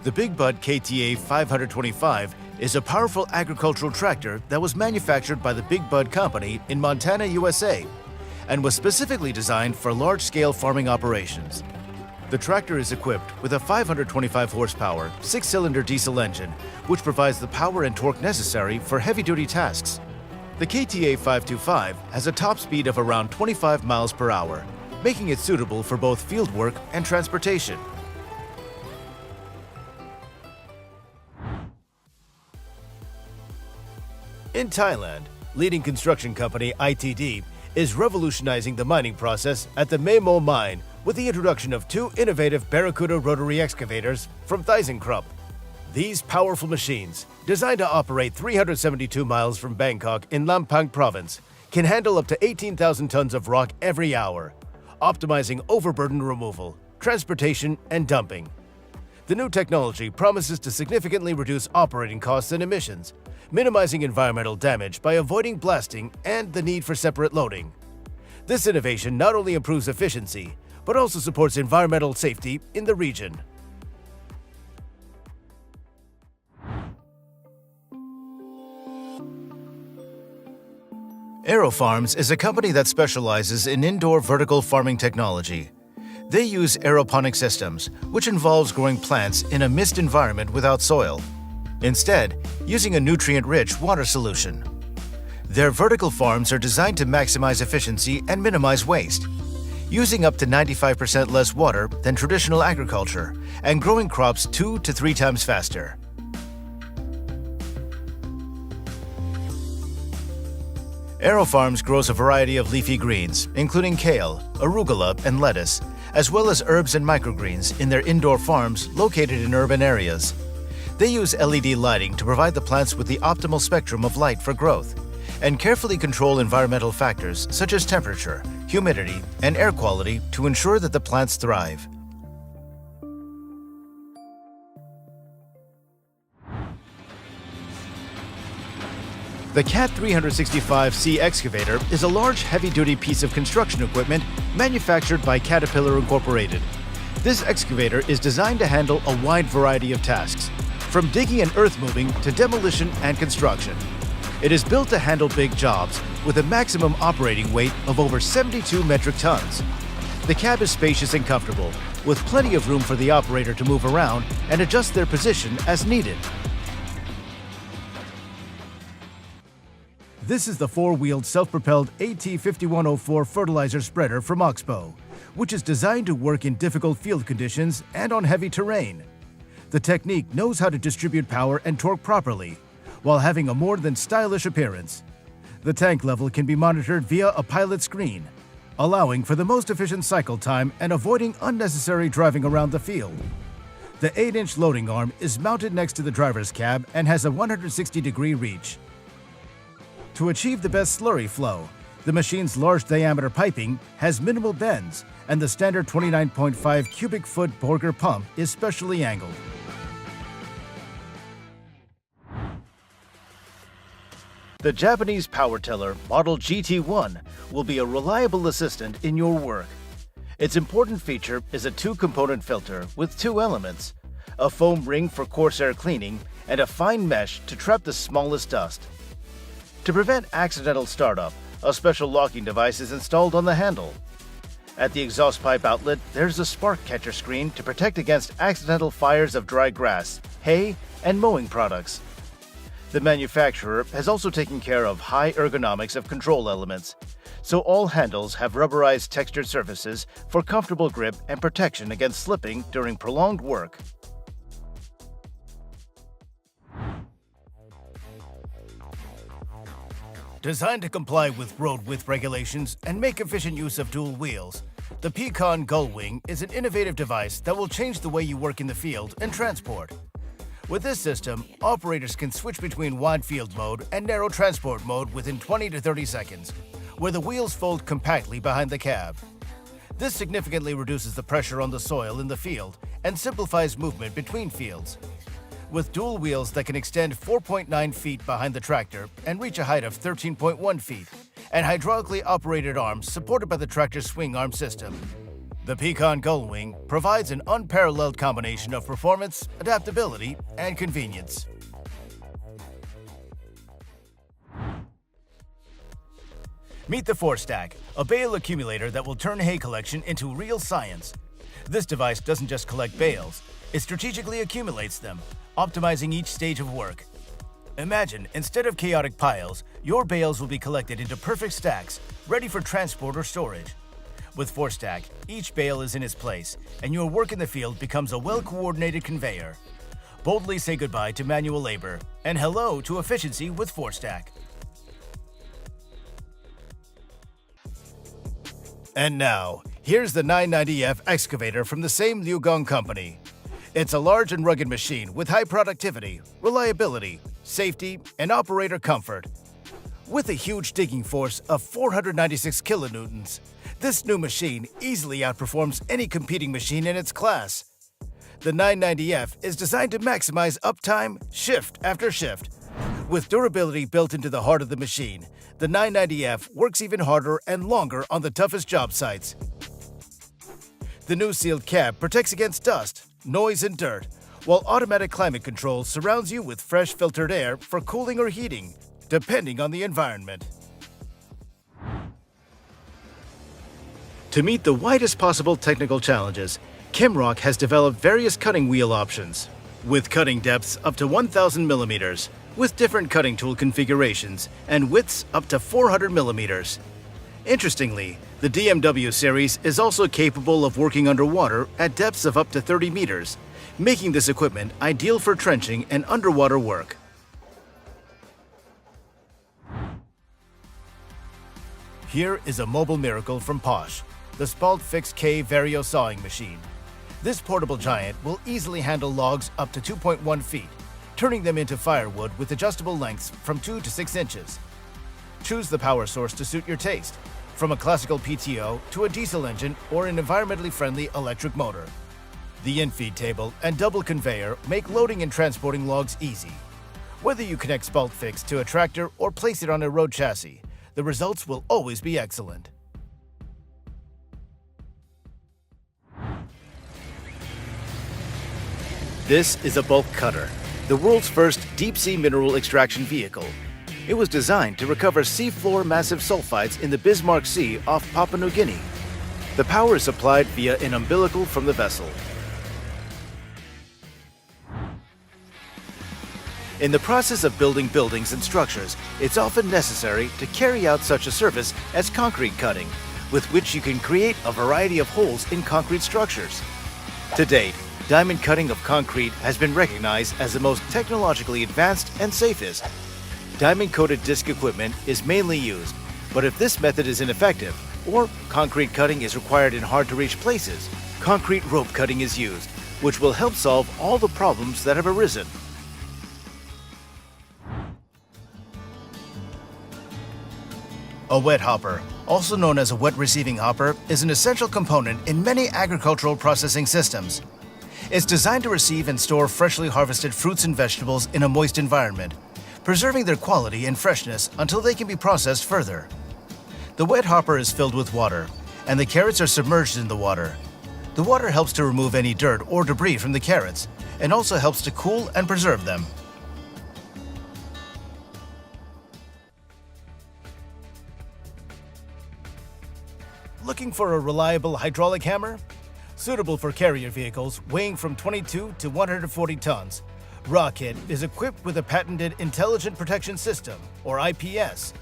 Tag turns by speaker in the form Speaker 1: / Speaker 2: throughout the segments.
Speaker 1: The Big Bud KTA 525 is a powerful agricultural tractor that was manufactured by the Big Bud Company in Montana, USA, and was specifically designed for large-scale farming operations. The tractor is equipped with a 525 horsepower, 6-cylinder diesel engine, which provides the power and torque necessary for heavy-duty tasks. The KTA 525 has a top speed of around 25 miles per hour, making it suitable for both field work and transportation. In Thailand, leading construction company ITD is revolutionizing the mining process at the Memo mine with the introduction of two innovative Barracuda rotary excavators from ThyssenKrupp. These powerful machines, designed to operate 372 miles from Bangkok in Lampang province, can handle up to 18,000 tons of rock every hour, optimizing overburden removal, transportation, and dumping. The new technology promises to significantly reduce operating costs and emissions, minimizing environmental damage by avoiding blasting and the need for separate loading. This innovation not only improves efficiency, but also supports environmental safety in the region. AeroFarms is a company that specializes in indoor vertical farming technology. They use aeroponic systems, which involves growing plants in a mist environment without soil, instead using a nutrient-rich water solution. Their vertical farms are designed to maximize efficiency and minimize waste, using up to 95% less water than traditional agriculture and growing crops 2 to 3 times faster. AeroFarms grows a variety of leafy greens, including kale, arugula, and lettuce, as well as herbs and microgreens in their indoor farms located in urban areas. They use LED lighting to provide the plants with the optimal spectrum of light for growth, and carefully control environmental factors such as temperature, humidity, and air quality to ensure that the plants thrive. The CAT 365C excavator is a large, heavy-duty piece of construction equipment manufactured by Caterpillar Incorporated. This excavator is designed to handle a wide variety of tasks, from digging and earth moving to demolition and construction. It is built to handle big jobs with a maximum operating weight of over 72 metric tons. The cab is spacious and comfortable, with plenty of room for the operator to move around and adjust their position as needed. This is the 4-wheeled self-propelled AT5104 fertilizer spreader from Oxbow, which is designed to work in difficult field conditions and on heavy terrain. The technique knows how to distribute power and torque properly, while having a more than stylish appearance. The tank level can be monitored via a pilot screen, allowing for the most efficient cycle time and avoiding unnecessary driving around the field. The 8-inch loading arm is mounted next to the driver's cab and has a 160-degree reach. To achieve the best slurry flow, the machine's large diameter piping has minimal bends, and the standard 29.5 cubic foot Borger pump is specially angled. The Japanese power tiller model GT1 will be a reliable assistant in your work. Its important feature is a 2-component filter with 2 elements, a foam ring for coarse air cleaning and a fine mesh to trap the smallest dust. To prevent accidental startup, a special locking device is installed on the handle. At the exhaust pipe outlet, there's a spark catcher screen to protect against accidental fires of dry grass, hay, and mowing products. The manufacturer has also taken care of high ergonomics of control elements, so all handles have rubberized textured surfaces for comfortable grip and protection against slipping during prolonged work. Designed to comply with road width regulations and make efficient use of dual wheels, the Pecan Gullwing is an innovative device that will change the way you work in the field and transport. With this system, operators can switch between wide field mode and narrow transport mode within 20 to 30 seconds, where the wheels fold compactly behind the cab. This significantly reduces the pressure on the soil in the field and simplifies movement between fields. With dual wheels that can extend 4.9 feet behind the tractor and reach a height of 13.1 feet, and hydraulically operated arms supported by the tractor's swing arm system, The Pecan Gullwing provides an unparalleled combination of performance, adaptability, and convenience. Meet the Forestack, a bale accumulator that will turn hay collection into real science. This device doesn't just collect bales, it strategically accumulates them, optimizing each stage of work. Imagine, instead of chaotic piles, your bales will be collected into perfect stacks, ready for transport or storage. With Forestack, each bale is in its place, and your work in the field becomes a well-coordinated conveyor. Boldly say goodbye to manual labor, and hello to efficiency with Forestack. And now, here's the 990F excavator from the same Liugong company. It's a large and rugged machine with high productivity, reliability, safety, and operator comfort. With a huge digging force of 496 kilonewtons, this new machine easily outperforms any competing machine in its class. The 990F is designed to maximize uptime shift after shift. With durability built into the heart of the machine, the 990F works even harder and longer on the toughest job sites. The new sealed cab protects against dust, noise, and dirt, while automatic climate control surrounds you with fresh filtered air for cooling or heating, depending on the environment. To meet the widest possible technical challenges, Kimrock has developed various cutting wheel options, with cutting depths up to 1,000 millimeters, with different cutting tool configurations and widths up to 400 millimeters. Interestingly, the DMW series is also capable of working underwater at depths of up to 30 meters, making this equipment ideal for trenching and underwater work. Here is a mobile miracle from Posh, the Spalt-Fix K Vario sawing machine. This portable giant will easily handle logs up to 2.1 feet, turning them into firewood with adjustable lengths from 2 to 6 inches. Choose the power source to suit your taste, from a classical PTO to a diesel engine or an environmentally friendly electric motor. The infeed table and double conveyor make loading and transporting logs easy. Whether you connect Spalt-Fix to a tractor or place it on a road chassis, the results will always be excellent. This is a bulk cutter, the world's first deep-sea mineral extraction vehicle. It was designed to recover seafloor massive sulfides in the Bismarck Sea off Papua New Guinea. The power is supplied via an umbilical from the vessel. In the process of building buildings and structures, it's often necessary to carry out such a service as concrete cutting, with which you can create a variety of holes in concrete structures. To date, diamond cutting of concrete has been recognized as the most technologically advanced and safest. Diamond-coated disc equipment is mainly used, but if this method is ineffective, or concrete cutting is required in hard-to-reach places, concrete rope cutting is used, which will help solve all the problems that have arisen. A wet hopper, also known as a wet receiving hopper, is an essential component in many agricultural processing systems. It's designed to receive and store freshly harvested fruits and vegetables in a moist environment, preserving their quality and freshness until they can be processed further. The wet hopper is filled with water, and the carrots are submerged in the water. The water helps to remove any dirt or debris from the carrots, and also helps to cool and preserve them. Looking for a reliable hydraulic hammer? Suitable for carrier vehicles weighing from 22 to 140 tons, Rocket is equipped with a patented Intelligent Protection System, or IPS.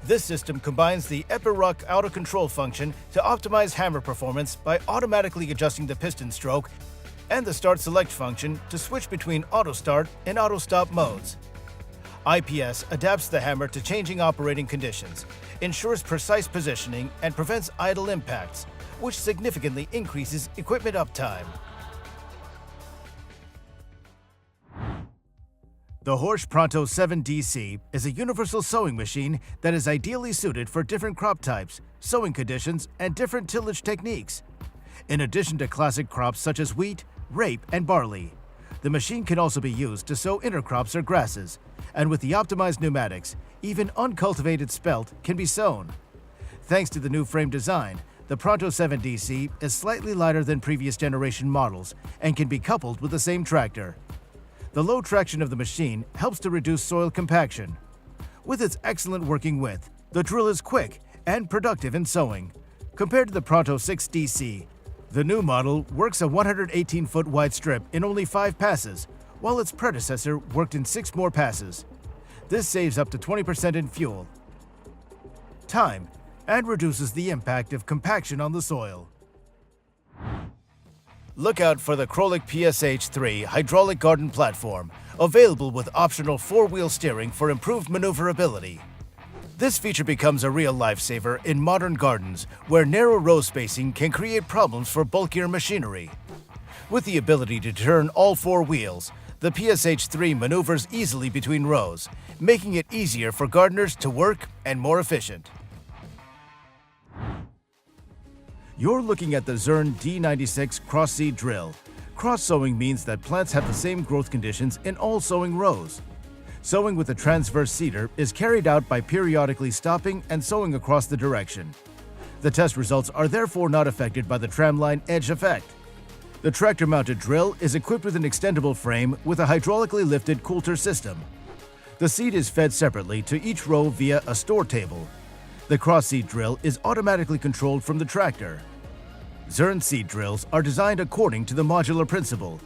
Speaker 1: This system combines the Epiroc auto control function to optimize hammer performance by automatically adjusting the piston stroke, and the start select function to switch between auto start and auto stop modes. IPS adapts the hammer to changing operating conditions, ensures precise positioning, and prevents idle impacts, which significantly increases equipment uptime. The Horsch Pronto 7DC is a universal sewing machine that is ideally suited for different crop types, sowing conditions, and different tillage techniques. In addition to classic crops such as wheat, rape, and barley, the machine can also be used to sow intercrops or grasses, and with the optimized pneumatics, even uncultivated spelt can be sown. Thanks to the new frame design, The Pronto 7 DC is slightly lighter than previous generation models and can be coupled with the same tractor. The low traction of the machine helps to reduce soil compaction. With its excellent working width, the drill is quick and productive in sowing. Compared to the Pronto 6 DC, the new model works a 118-foot wide strip in only 5 passes, while its predecessor worked in 6 more passes. This saves up to 20% in fuel, time, and reduces the impact of compaction on the soil. Look out for the Krolik PSH-3 hydraulic garden platform, available with optional 4-wheel steering for improved maneuverability. This feature becomes a real lifesaver in modern gardens where narrow row spacing can create problems for bulkier machinery. With the ability to turn all 4 wheels, the PSH-3 maneuvers easily between rows, making it easier for gardeners to work and more efficient. You're looking at the Zern D96 cross-seed drill. Cross-sowing means that plants have the same growth conditions in all sowing rows. Sowing with a transverse seeder is carried out by periodically stopping and sowing across the direction. The test results are therefore not affected by the tramline edge effect. The tractor-mounted drill is equipped with an extendable frame with a hydraulically lifted coulter system. The seed is fed separately to each row via a store table. The cross-seed drill is automatically controlled from the tractor. Zern seed drills are designed according to the modular principle.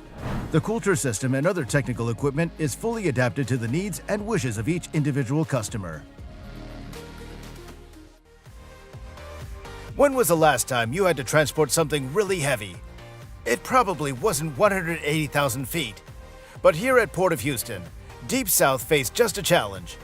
Speaker 1: The coulter system and other technical equipment is fully adapted to the needs and wishes of each individual customer. When was the last time you had to transport something really heavy? It probably wasn't 180,000 feet. But here at Port of Houston, Deep South faced just a challenge.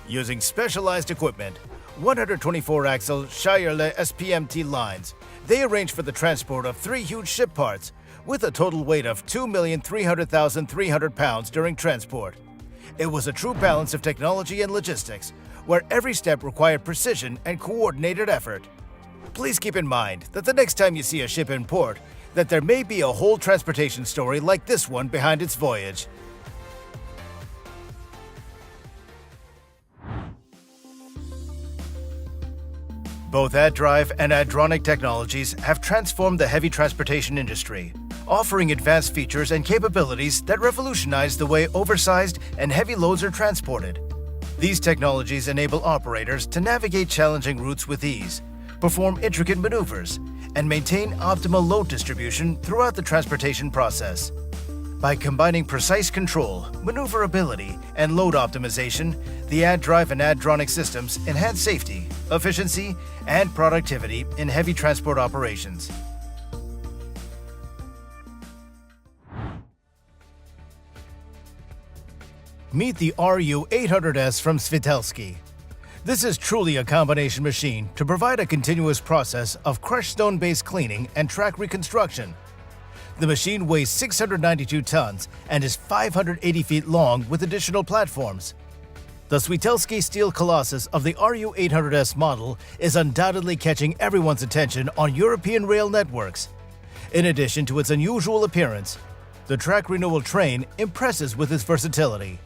Speaker 1: Using specialized equipment, 124-axle Shirley SPMT lines, they arranged for the transport of 3 huge ship parts, with a total weight of 2,300,300 pounds during transport. It was a true balance of technology and logistics, where every step required precision and coordinated effort. Please keep in mind that the next time you see a ship in port, that there may be a whole transportation story like this one behind its voyage. Both AdDrive and AdDronic technologies have transformed the heavy transportation industry, offering advanced features and capabilities that revolutionize the way oversized and heavy loads are transported. These technologies enable operators to navigate challenging routes with ease, perform intricate maneuvers, and maintain optimal load distribution throughout the transportation process. By combining precise control, maneuverability, and load optimization, the AdDrive and AdDronic systems enhance safety, efficiency, and productivity in heavy transport operations. Meet the RU800S from Svitelsky. This is truly a combination machine to provide a continuous process of crushed stone-based cleaning and track reconstruction. The machine weighs 692 tons and is 580 feet long with additional platforms. The Svitelsky steel colossus of the RU800S model is undoubtedly catching everyone's attention on European rail networks. In addition to its unusual appearance, the track renewal train impresses with its versatility.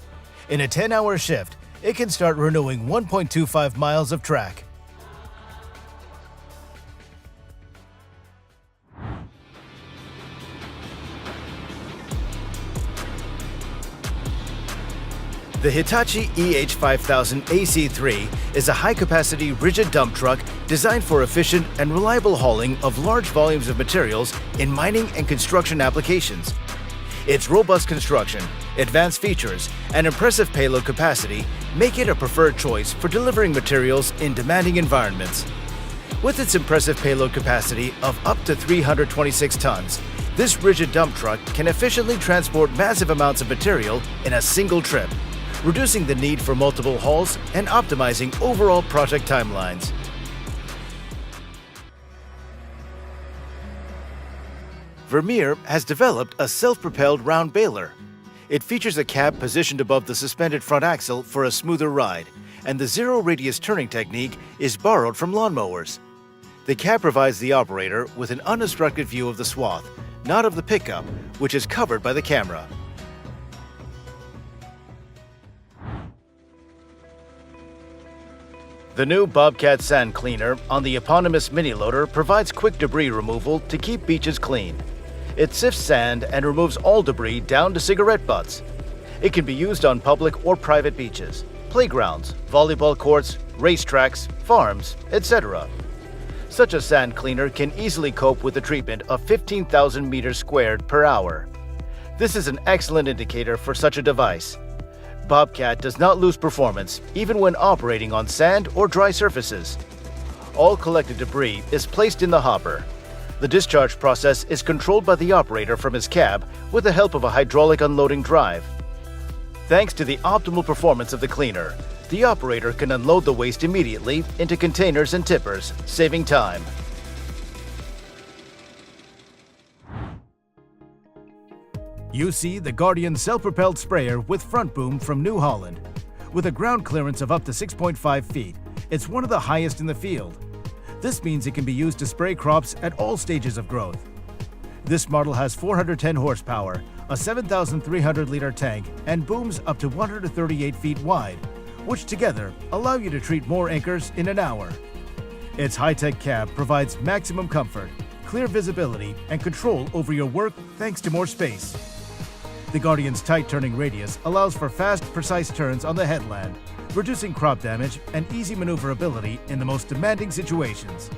Speaker 1: In a 10-hour shift, it can start renewing 1.25 miles of track. The Hitachi EH5000 AC3 is a high-capacity rigid dump truck designed for efficient and reliable hauling of large volumes of materials in mining and construction applications. Its robust construction, advanced features, and impressive payload capacity make it a preferred choice for delivering materials in demanding environments. With its impressive payload capacity of up to 326 tons, this rigid dump truck can efficiently transport massive amounts of material in a single trip, reducing the need for multiple hauls and optimizing overall project timelines. Vermeer has developed a self-propelled round baler. It features a cab positioned above the suspended front axle for a smoother ride, and the zero-radius turning technique is borrowed from lawnmowers. The cab provides the operator with an unobstructed view of the swath, not of the pickup, which is covered by the camera. The new Bobcat Sand Cleaner on the eponymous mini loader provides quick debris removal to keep beaches clean. It sifts sand and removes all debris down to cigarette butts. It can be used on public or private beaches, playgrounds, volleyball courts, racetracks, farms, etc. Such a sand cleaner can easily cope with the treatment of 15,000 meters squared per hour. This is an excellent indicator for such a device. Bobcat does not lose performance even when operating on sand or dry surfaces. All collected debris is placed in the hopper. The discharge process is controlled by the operator from his cab with the help of a hydraulic unloading drive. Thanks to the optimal performance of the cleaner, the operator can unload the waste immediately into containers and tippers, saving time. You see the Guardian self-propelled sprayer with front boom from New Holland. With a ground clearance of up to 6.5 feet, it's one of the highest in the field. This means it can be used to spray crops at all stages of growth. This model has 410 horsepower, a 7,300-liter tank, and booms up to 138 feet wide, which together allow you to treat more acres in an hour. Its high-tech cab provides maximum comfort, clear visibility, and control over your work thanks to more space. The Guardian's tight turning radius allows for fast, precise turns on the headland, reducing crop damage and easy maneuverability in the most demanding situations.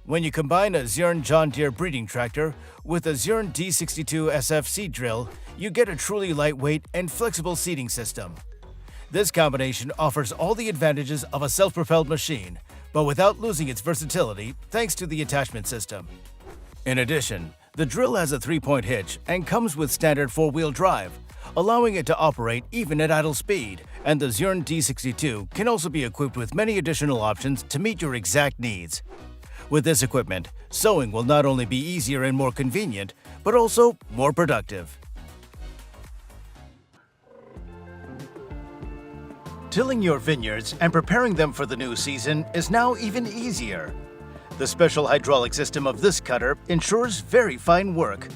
Speaker 1: When you combine a Zurn John Deere breeding tractor with a Zurn D62 SF seed drill, you get a truly lightweight and flexible seeding system. This combination offers all the advantages of a self-propelled machine, but without losing its versatility thanks to the attachment system. In addition, the drill has a 3-point hitch and comes with standard 4-wheel drive, allowing it to operate even at idle speed, and the Zurn D62 can also be equipped with many additional options to meet your exact needs. With this equipment, sowing will not only be easier and more convenient, but also more productive. Tilling your vineyards and preparing them for the new season is now even easier. The special hydraulic system of this cutter ensures very fine work.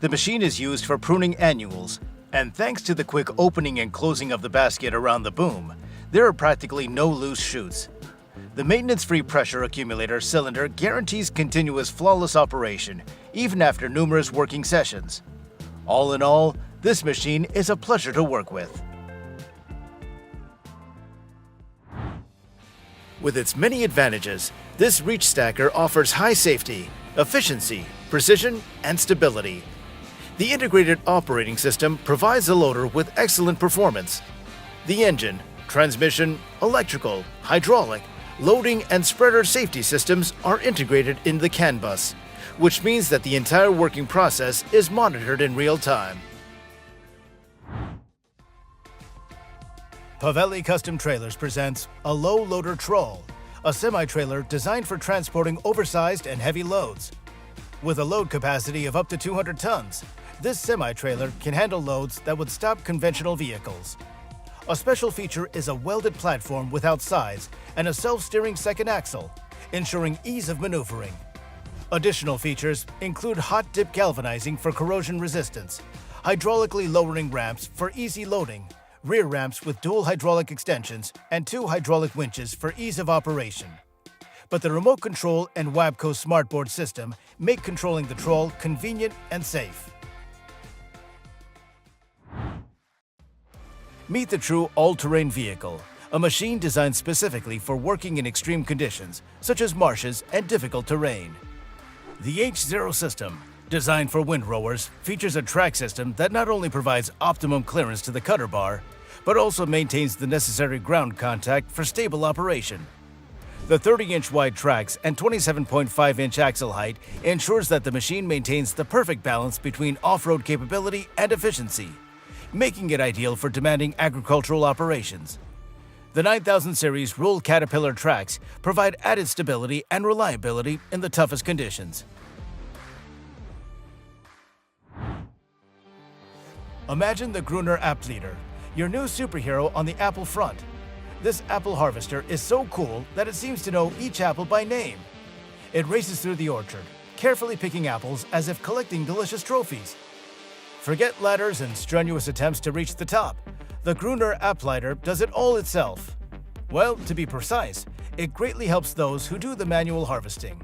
Speaker 1: The machine is used for pruning annuals, and thanks to the quick opening and closing of the basket around the boom, there are practically no loose shoots. The maintenance-free pressure accumulator cylinder guarantees continuous flawless operation, even after numerous working sessions. All in all, this machine is a pleasure to work with. With its many advantages, this reach stacker offers high safety, efficiency, precision, and stability. The integrated operating system provides the loader with excellent performance. The engine, transmission, electrical, hydraulic, loading, and spreader safety systems are integrated in the CAN bus, which means that the entire working process is monitored in real time. Pavelli Custom Trailers presents a low loader troll, a semi-trailer designed for transporting oversized and heavy loads. With a load capacity of up to 200 tons, this semi-trailer can handle loads that would stop conventional vehicles. A special feature is a welded platform without sides and a self-steering second axle, ensuring ease of maneuvering. Additional features include hot dip galvanizing for corrosion resistance, hydraulically lowering ramps for easy loading, rear ramps with dual hydraulic extensions, and 2 hydraulic winches for ease of operation. But the remote control and Wabco smartboard system make controlling the troll convenient and safe. Meet the true all-terrain vehicle, a machine designed specifically for working in extreme conditions, such as marshes and difficult terrain. The H0 system, designed for windrowers, features a track system that not only provides optimum clearance to the cutter bar, but also maintains the necessary ground contact for stable operation. The 30-inch wide tracks and 27.5-inch axle height ensures that the machine maintains the perfect balance between off-road capability and efficiency, making it ideal for demanding agricultural operations. The 9000 series Roll Caterpillar tracks provide added stability and reliability in the toughest conditions. Imagine the Gruner App Leader, your new superhero on the apple front. This apple harvester is so cool that it seems to know each apple by name. It races through the orchard, carefully picking apples as if collecting delicious trophies. Forget ladders and strenuous attempts to reach the top. The Gruner app lighter does it all itself. Well, to be precise, it greatly helps those who do the manual harvesting.